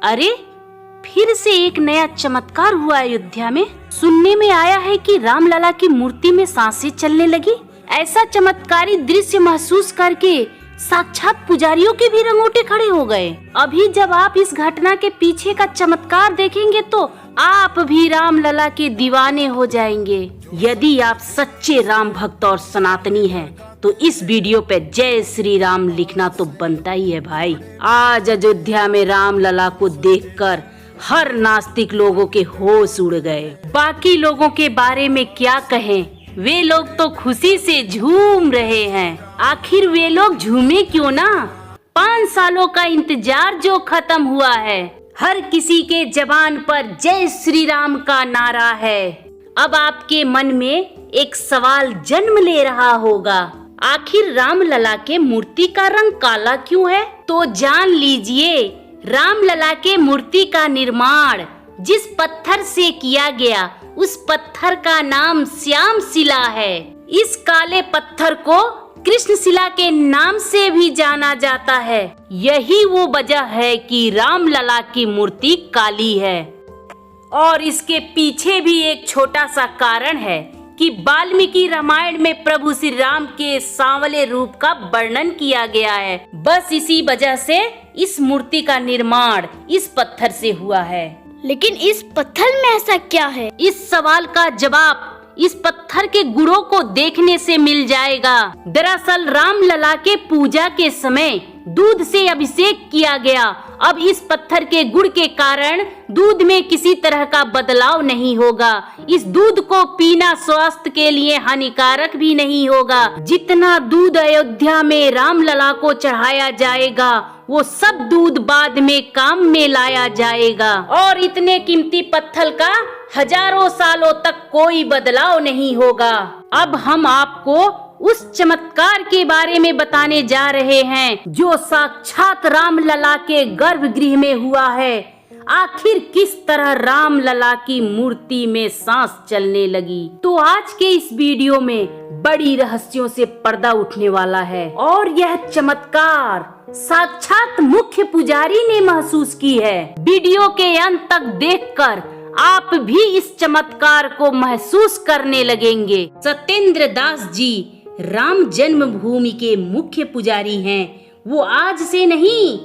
अरे, फिर से एक नया चमत्कार हुआ अयोध्या में। सुनने में आया है कि रामलला की मूर्ति में सांसें चलने लगी। ऐसा चमत्कारी दृश्य महसूस करके साक्षात पुजारियों के भी रंगोटे खड़े हो गए। अभी जब आप इस घटना के पीछे का चमत्कार देखेंगे तो आप भी रामलला के दीवाने हो जाएंगे। यदि आप सच्चे राम भक्त और सनातनी हैं, तो इस वीडियो पे जय श्री राम लिखना तो बनता ही है भाई। आज अयोध्या में रामलला को देखकर हर नास्तिक लोगों के होश उड़ गए। बाकी लोगों के बारे में क्या कहें, वे लोग तो खुशी से झूम रहे हैं। आखिर वे लोग झूमे क्यों ना? 5 सालों का इंतजार जो खत्म हुआ है, हर किसी के जबान पर जय श्री राम का नारा है। अब आपके मन में एक सवाल जन्म ले रहा होगा, आखिर रामलला के मूर्ति का रंग काला क्यों है? तो जान लीजिए, रामलला के मूर्ति का निर्माण जिस पत्थर से किया गया, उस पत्थर का नाम श्याम शिला है। इस काले पत्थर को कृष्ण शिला के नाम से भी जाना जाता है। यही वो वजह है कि रामलला की मूर्ति काली है। और इसके पीछे भी एक छोटा सा कारण है कि वाल्मीकि रामायण में प्रभु श्री राम के सांवले रूप का वर्णन किया गया है। बस इसी वजह से इस मूर्ति का निर्माण इस पत्थर से हुआ है। लेकिन इस पत्थर में ऐसा क्या है? इस सवाल का जवाब इस पत्थर के गुणों को देखने से मिल जाएगा। दरअसल रामलला के पूजा के समय दूध से अभिषेक किया गया। अब इस पत्थर के गुण के कारण दूध में किसी तरह का बदलाव नहीं होगा। इस दूध को पीना स्वास्थ्य के लिए हानिकारक भी नहीं होगा। जितना दूध अयोध्या में रामलला को चढ़ाया जाएगा, वो सब दूध बाद में काम में लाया जाएगा। और इतने कीमती पत्थर का हजारों सालों तक कोई बदलाव नहीं होगा। अब हम आपको उस चमत्कार के बारे में बताने जा रहे हैं जो साक्षात रामलला के गर्भगृह में हुआ है। आखिर किस तरह रामलला की मूर्ति में सांस चलने लगी? तो आज के इस वीडियो में बड़ी रहस्यों से पर्दा उठने वाला है और यह चमत्कार साक्षात मुख्य पुजारी ने महसूस की है। वीडियो के अंत तक देखकर आप भी इस चमत्कार को महसूस करने लगेंगे। सत्येंद्र दास जी राम जन्मभूमि के मुख्य पुजारी हैं। वो आज से नहीं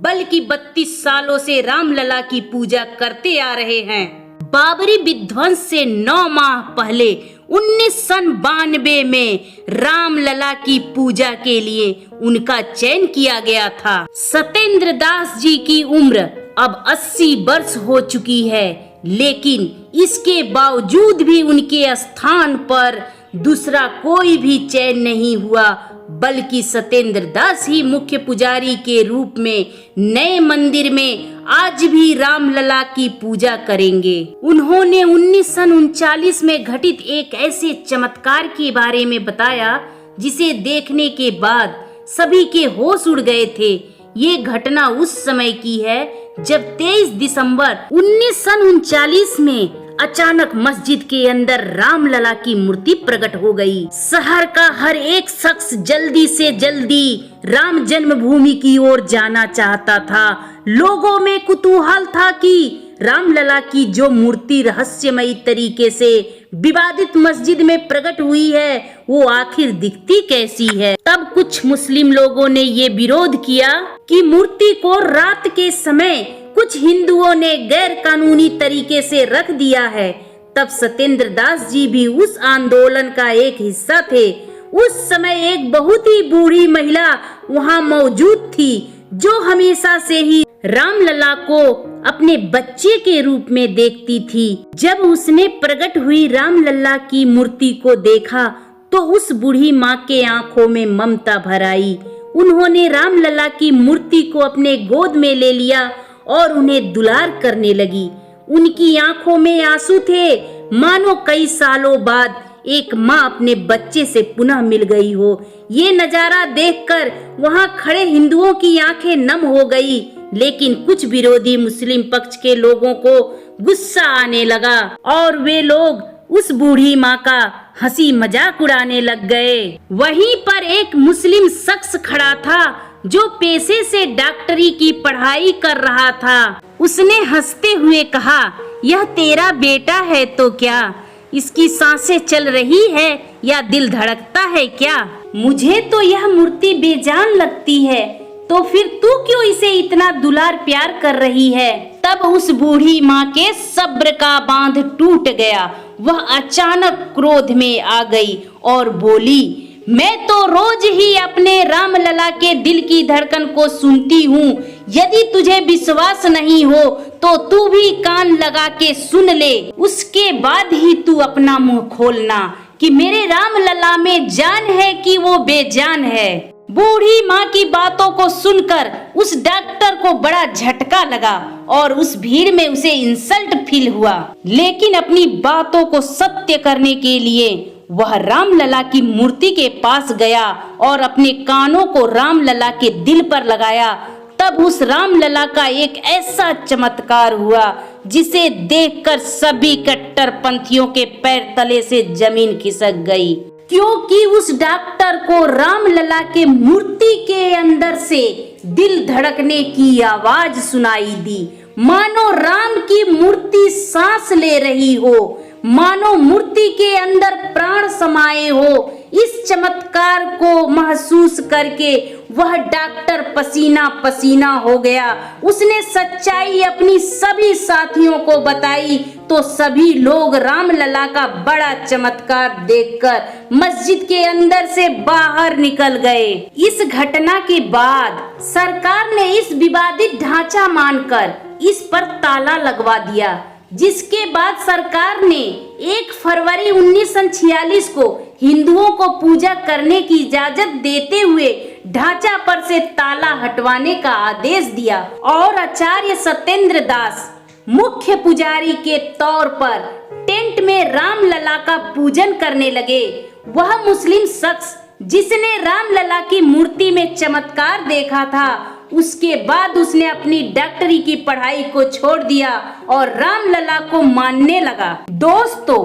बल्कि 32 सालों से रामलला की पूजा करते आ रहे हैं। बाबरी विध्वंस से 9 माह पहले 1992 में रामलला की पूजा के लिए उनका चयन किया गया था। सत्येंद्र दास जी की उम्र अब 80 वर्ष हो चुकी है, लेकिन इसके बावजूद भी उनके स्थान पर दूसरा कोई भी चयन नहीं हुआ, बल्कि सत्येंद्र दास ही मुख्य पुजारी के रूप में नए मंदिर में आज भी रामलला की पूजा करेंगे। उन्होंने 1939 में घटित एक ऐसे चमत्कार के बारे में बताया जिसे देखने के बाद सभी के होश उड़ गए थे। ये घटना उस समय की है जब 23 दिसंबर 1939 में अचानक मस्जिद के अंदर रामलला की मूर्ति प्रकट हो गई। शहर का हर एक शख्स जल्दी से जल्दी राम जन्मभूमि की ओर जाना चाहता था। लोगों में कुतूहल था कि रामलला की जो मूर्ति रहस्यमयी तरीके से विवादित मस्जिद में प्रकट हुई है, वो आखिर दिखती कैसी है। तब कुछ मुस्लिम लोगों ने ये विरोध किया कि मूर्ति को रात के समय कुछ हिंदुओं ने गैर कानूनी तरीके से रख दिया है। तब सत्येंद्र दास जी भी उस आंदोलन का एक हिस्सा थे। उस समय एक बहुत ही बूढ़ी महिला वहाँ मौजूद थी जो हमेशा से ही रामलला को अपने बच्चे के रूप में देखती थी। जब उसने प्रकट हुई रामलला की मूर्ति को देखा तो उस बूढ़ी माँ के आंखों में ममता भर आई। उन्होंने रामलला की मूर्ति को अपने गोद में ले लिया और उन्हें दुलार करने लगी। उनकी आंखों में आंसू थे, मानो कई सालों बाद एक माँ अपने बच्चे से पुनः मिल गई हो। ये नजारा देखकर वहाँ खड़े हिंदुओं की आंखें नम हो गई, लेकिन कुछ विरोधी मुस्लिम पक्ष के लोगों को गुस्सा आने लगा और वे लोग उस बूढ़ी माँ का हंसी मजाक उड़ाने लग गए। वहीं पर एक मुस्लिम शख्स खड़ा था जो पेशे से डॉक्टरी की पढ़ाई कर रहा था। उसने हंसते हुए कहा, यह तेरा बेटा है तो क्या? इसकी सांसें चल रही है या दिल धड़कता है क्या? मुझे तो यह मूर्ति बेजान लगती है, तो फिर तू क्यों इसे इतना दुलार प्यार कर रही है? तब उस बूढ़ी माँ के सब्र का बांध टूट गया। वह अचानक क्रोध में आ गई और बोली, मैं तो रोज ही अपने राम लला के दिल की धड़कन को सुनती हूँ। यदि तुझे विश्वास नहीं हो तो तू भी कान लगा के सुन ले, उसके बाद ही तू अपना मुंह खोलना कि मेरे राम लला में जान है कि वो बेजान है। बूढ़ी माँ की बातों को सुनकर उस डॉक्टर को बड़ा झटका लगा और उस भीड़ में उसे इंसल्ट फील हुआ, लेकिन अपनी बातों को सत्य करने के लिए वह रामलला की मूर्ति के पास गया और अपने कानों को रामलला के दिल पर लगाया। तब उस रामलला का एक ऐसा चमत्कार हुआ जिसे देखकर सभी कट्टरपंथियों के पैर तले से जमीन खिसक गई, क्योंकि उस डॉक्टर को रामलला के मूर्ति के अंदर से दिल धड़कने की आवाज सुनाई दी, मानो राम की मूर्ति सांस ले रही हो, मानो मूर्ति के अंदर प्राण समाये हो। इस चमत्कार को महसूस करके वह डॉक्टर पसीना पसीना हो गया। उसने सच्चाई अपनी सभी साथियों को बताई तो सभी लोग रामलला का बड़ा चमत्कार देखकर मस्जिद के अंदर से बाहर निकल गए। इस घटना के बाद सरकार ने इस विवादित ढांचा मानकर इस पर ताला लगवा दिया, जिसके बाद सरकार ने 1 फरवरी 1946 को हिंदुओं को पूजा करने की इजाजत देते हुए ढांचा पर से ताला हटवाने का आदेश दिया और आचार्य सत्येंद्र दास मुख्य पुजारी के तौर पर टेंट में रामलला का पूजन करने लगे। वह मुस्लिम शख्स जिसने रामलला की मूर्ति में चमत्कार देखा था, उसके बाद उसने अपनी डॉक्टरी की पढ़ाई को छोड़ दिया और रामलला को मानने लगा। दोस्तों,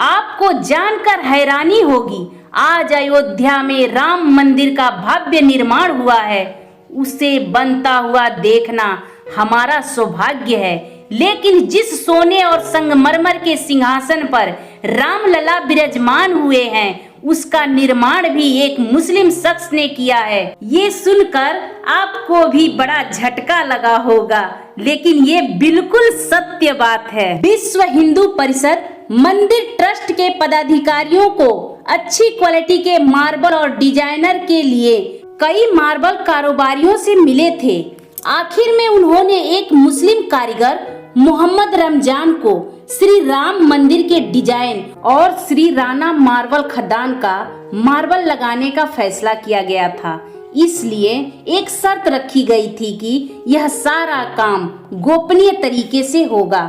आपको जानकर हैरानी होगी, आज अयोध्या में राम मंदिर का भव्य निर्माण हुआ है। उसे बनता हुआ देखना हमारा सौभाग्य है, लेकिन जिस सोने और संगमरमर के सिंहासन पर रामलला विराजमान हुए हैं, उसका निर्माण भी एक मुस्लिम शख्स ने किया है। ये सुनकर आपको भी बड़ा झटका लगा होगा, लेकिन ये बिल्कुल सत्य बात है। विश्व हिंदू परिषद मंदिर ट्रस्ट के पदाधिकारियों को अच्छी क्वालिटी के मार्बल और डिजाइनर के लिए कई मार्बल कारोबारियों से मिले थे। आखिर में उन्होंने एक मुस्लिम कारीगर मोहम्मद रमजान को श्री राम मंदिर के डिजाइन और श्री राणा मार्बल खदान का मार्बल लगाने का फैसला किया गया था। इसलिए एक शर्त रखी गई थी कि यह सारा काम गोपनीय तरीके से होगा।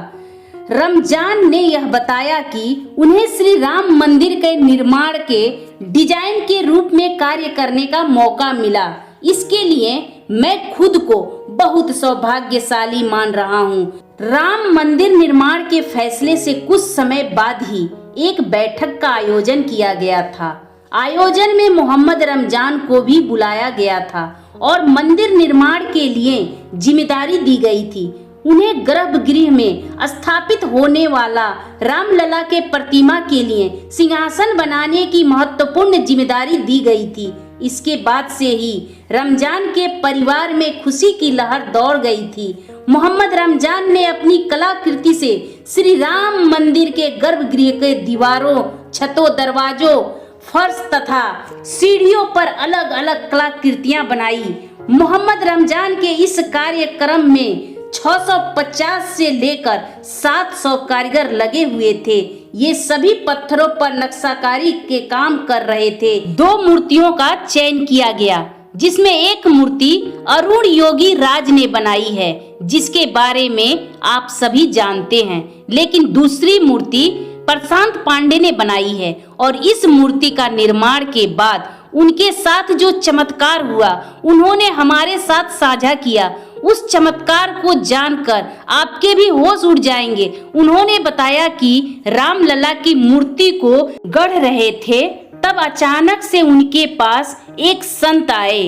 रमजान ने यह बताया कि उन्हें श्री राम मंदिर के निर्माण के डिजाइन के रूप में कार्य करने का मौका मिला। इसके लिए मैं खुद को बहुत सौभाग्यशाली मान रहा हूँ। राम मंदिर निर्माण के फैसले से कुछ समय बाद ही एक बैठक का आयोजन किया गया था। आयोजन में मोहम्मद रमजान को भी बुलाया गया था और मंदिर निर्माण के लिए जिम्मेदारी दी गई थी। उन्हें गर्भगृह में स्थापित होने वाला रामलला के प्रतिमा के लिए सिंहासन बनाने की महत्वपूर्ण जिम्मेदारी दी गई थी। इसके बाद से ही रमजान के परिवार में खुशी की लहर दौड़ गई थी। मोहम्मद रमजान ने अपनी कलाकृति से श्री राम मंदिर के गर्भगृह के दीवारों, छतों, दरवाजों, फर्श तथा सीढ़ियों पर अलग अलग कलाकृतियां बनाई। मोहम्मद रमजान के इस कार्यक्रम में 650 से लेकर 700 कारीगर लगे हुए थे। ये सभी पत्थरों पर नक्शाकारी के काम कर रहे थे। 2 मूर्तियों का चयन किया गया, जिसमें एक मूर्ति अरुण योगी राज ने बनाई है, जिसके बारे में आप सभी जानते हैं, लेकिन दूसरी मूर्ति प्रशांत पांडे ने बनाई है। और इस मूर्ति का निर्माण के बाद उनके साथ जो चमत्कार हुआ, उन्होंने हमारे साथ साझा किया। उस चमत्कार को जानकर आपके भी होश उड़ जाएंगे। उन्होंने बताया कि रामलला की मूर्ति को गढ़ रहे थे, तब अचानक से उनके पास एक संत आए।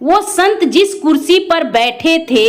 वो संत जिस कुर्सी पर बैठे थे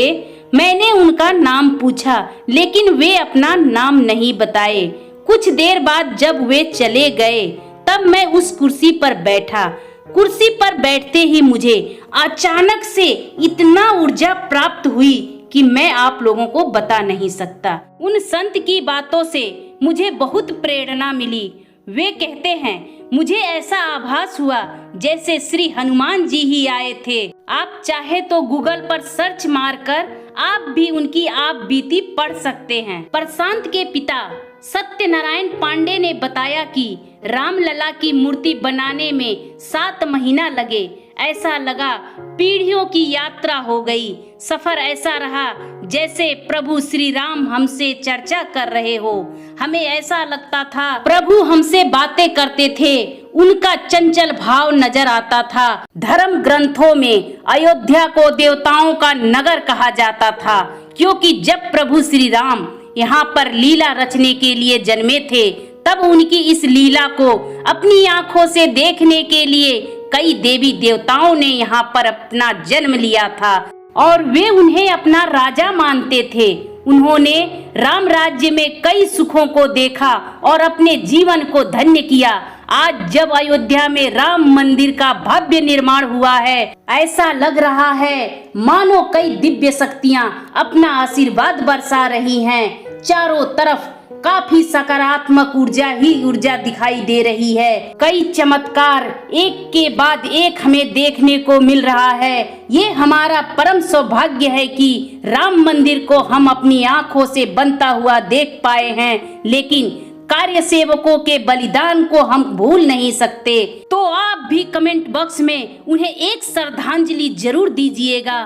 मैंने उनका नाम पूछा, लेकिन वे अपना नाम नहीं बताए। कुछ देर बाद जब वे चले गए, तब मैं उस कुर्सी पर बैठा। कुर्सी पर बैठते ही मुझे अचानक से इतना ऊर्जा प्राप्त हुई कि मैं आप लोगों को बता नहीं सकता। उन संत की बातों से मुझे बहुत प्रेरणा मिली। वे कहते हैं, मुझे ऐसा आभास हुआ जैसे श्री हनुमान जी ही आए थे। आप चाहे तो गूगल पर सर्च मारकर आप भी उनकी आप बीती पढ़ सकते हैं। प्रशांत के पिता सत्यनारायण पांडे ने बताया कि रामलला की मूर्ति बनाने में 7 महीना लगे। ऐसा लगा पीढ़ियों की यात्रा हो गई। सफर ऐसा रहा जैसे प्रभु श्री राम हमसे चर्चा कर रहे हो। हमें ऐसा लगता था प्रभु हमसे बातें करते थे। उनका चंचल भाव नजर आता था। धर्म ग्रंथों में अयोध्या को देवताओं का नगर कहा जाता था, क्योंकि जब प्रभु श्री राम यहाँ पर लीला रचने के लिए जन्मे थे, तब उनकी इस लीला को अपनी आंखों से देखने के लिए कई देवी देवताओं ने यहाँ पर अपना जन्म लिया था और वे उन्हें अपना राजा मानते थे। उन्होंने राम राज्य में कई सुखों को देखा और अपने जीवन को धन्य किया। आज जब अयोध्या में राम मंदिर का भव्य निर्माण हुआ है, ऐसा लग रहा है मानो कई दिव्य शक्तियां अपना आशीर्वाद बरसा रही हैं। चारों तरफ काफी सकारात्मक ऊर्जा ही ऊर्जा दिखाई दे रही है। कई चमत्कार एक के बाद एक हमें देखने को मिल रहा है। ये हमारा परम सौभाग्य है कि राम मंदिर को हम अपनी आंखों से बनता हुआ देख पाए हैं, लेकिन कार्य सेवकों के बलिदान को हम भूल नहीं सकते। तो आप भी कमेंट बॉक्स में उन्हें एक श्रद्धांजलि जरूर दीजिएगा।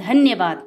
धन्यवाद।